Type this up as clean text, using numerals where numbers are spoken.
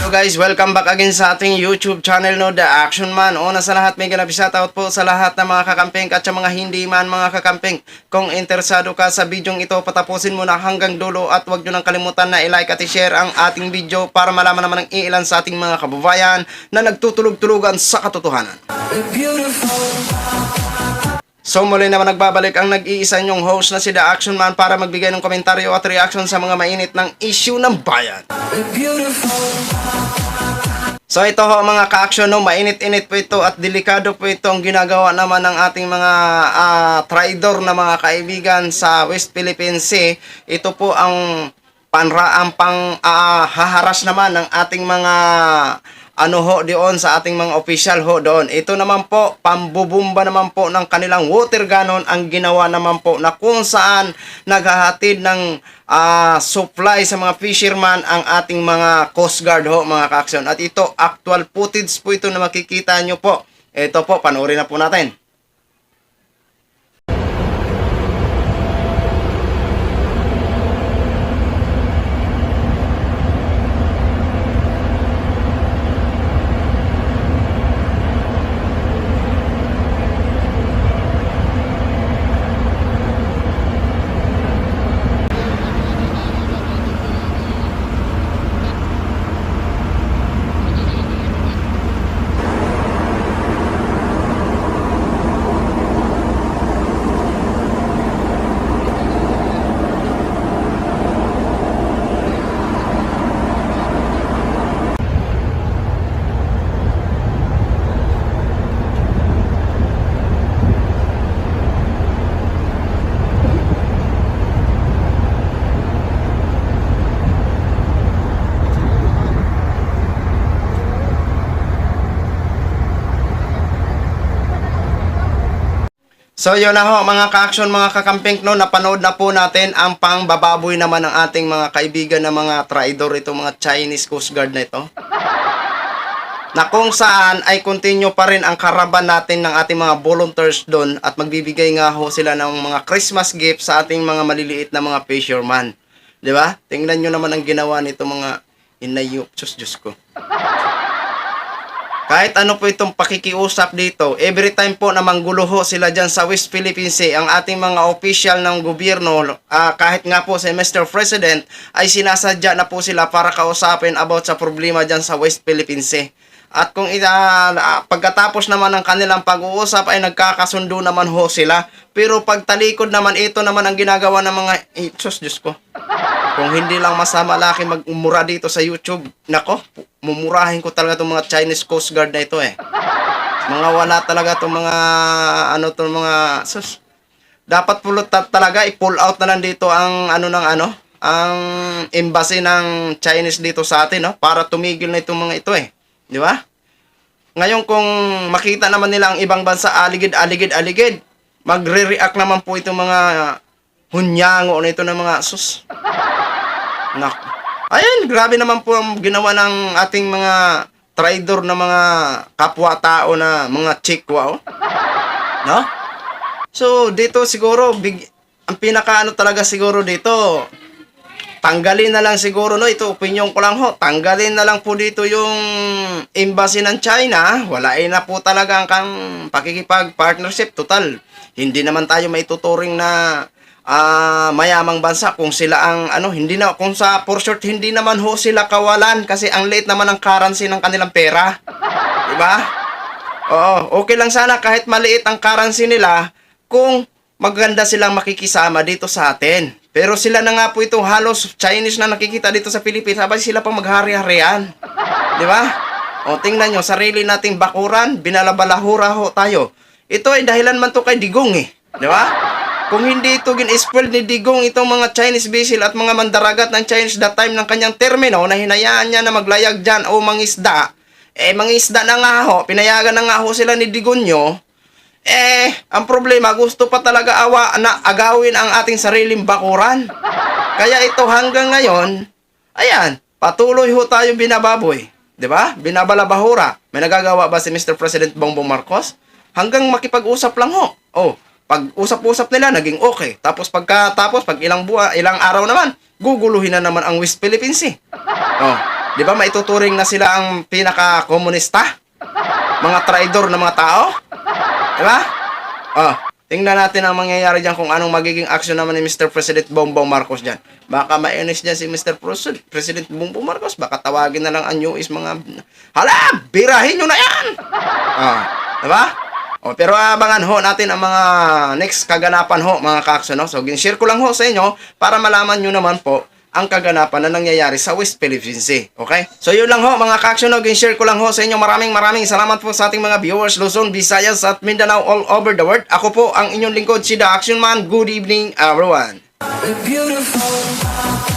So guys, welcome back again sa ating YouTube channel, no, The Action Man. Una sa lahat, may shout po sa lahat ng mga kakamping at sa mga hindi man mga kakamping. Kung interesado ka sa bidyong ito, patapusin mo na hanggang dulo at huwag nyo nang kalimutan na i-like at i-share ang ating video para malaman naman ng ilan sa ating mga kababayan na nagtutulog-tulugan sa katotohanan. So muli naman nagbabalik ang nag-iisa nyong host na si The Action Man para magbigay ng komentaryo at reaction sa mga mainit ng issue ng bayan. So ito ho mga ka-action, no, mainit-init po ito at delikado po ito ang ginagawa naman ng ating mga traidor na mga kaibigan sa West Philippine Sea. Ito po ang haharas naman ng ating mga doon sa ating mga official ho doon. Ito naman po, pambubumba naman po ng kanilang water cannon ang ginawa naman po na kung saan naghahatid ng supply sa mga fisherman ang ating mga Coast Guard ho mga ka-action. At ito, actual footage po ito na makikita nyo po. Ito po, panoorin na po natin. So yun na ho mga ka-action, mga kakamping, no, napanood na po natin ang pangbababoy naman ng ating mga kaibigan na mga traidor, ito mga Chinese Coast Guard na ito. Na kung saan ay continue pa rin ang karaban natin ng ating mga volunteers doon at magbibigay nga ho sila ng mga Christmas gift sa ating mga maliliit na mga fisherman. Di ba? Tingnan nyo naman ang ginawa nito mga inayop. Diyos ko. Kahit ano po itong pakikiusap dito, every time po na manggulo ho sila dyan sa West Philippine Sea, ang ating mga official ng gobyerno, kahit nga po si Mr. President, ay sinasadya na po sila para kausapin about sa problema dyan sa West Philippine Sea. At kung pagkatapos naman ng kanilang pag-uusap ay nagkakasundo naman ho sila. Pero pagtalikod naman, ito naman ang ginagawa ng mga Diyos ko. Kung hindi lang masama laki magmura dito sa YouTube, nako, mumurahin ko talaga itong mga Chinese Coast Guard na ito eh. Mga wala talaga itong mga dapat pulot talaga i-pull out na lang dito ang ang embassy ng Chinese dito sa atin, no, para tumigil na itong mga ito eh. Di ba? Ngayon kung makita naman nila ang ibang bansa aligid, magre-react naman po itong mga hunyango na ito ng mga Ayan, grabe naman po ang ginawa ng ating mga traidor na mga kapwa-tao na mga chikwa, oh. No? So, dito siguro, ang pinakaano talaga siguro dito, tanggalin na lang siguro, no? Ito, opinion ko lang ho. Tanggalin na lang po dito yung embassy ng China. Walain na po talaga ang pakikipag-partnership. Total, hindi naman tayo maituturing na mayamang bansa kung sila ang hindi na, kung sa for short hindi naman ho sila kawalan kasi ang late naman ang currency ng kanilang pera. Diba? Oo, okay lang sana kahit maliit ang currency nila kung maganda silang makikisama dito sa atin. Pero sila na nga po itong halos Chinese na nakikita dito sa Pilipinas, sabay sila pang maghari-harian. Diba? O tingnan nyo, sarili nating bakuran, binalabalahura ho tayo. Ito ay dahilan man to kay Digong eh. Diba? Kung hindi ito gin-spoil ni Digong itong mga Chinese vessel at mga mandaragat ng Chinese that time ng kanyang termino na hinayaan niya na maglayag dyan o mangisda, mangisda na nga ho, pinayagan na nga ho sila ni Digong nyo, ang problema, gusto pa talaga agawin ang ating sariling bakuran. Kaya ito hanggang ngayon, ayan, patuloy ho tayo binababoy. Diba? Binabalabahura. May nagagawa ba si Mr. President Bongbong Marcos? Hanggang makipag-usap lang ho. Oh, pag usap-usap nila, naging okay. Tapos pag ilang araw naman, guguluhin na naman ang West Philippine Sea. Oh, Di ba maituturing na sila ang pinaka-komunista? Mga traidor na mga tao? Di ba? Oh, tingnan natin ang mangyayari dyan kung anong magiging action naman ni Mr. President Bongbong Marcos dyan. Baka mainis dyan si Mr. President Bongbong Marcos. Baka tawagin na lang ang US mga... Hala! Birahin nyo na yan! Oh, diba? Oh, pero abangan ho natin ang mga next kaganapan ho, mga kakso, no? So, ginshare ko lang ho sa inyo para malaman nyo naman po ang kaganapan na nangyayari sa West Philippine Sea. Okay? So, yun lang ho, mga kakso, no? Ginshare ko lang ho sa inyo. Maraming salamat po sa ating mga viewers, Luzon, Visayas, at Mindanao all over the world. Ako po ang inyong lingkod, si The Action Man. Good evening, everyone. Beautiful.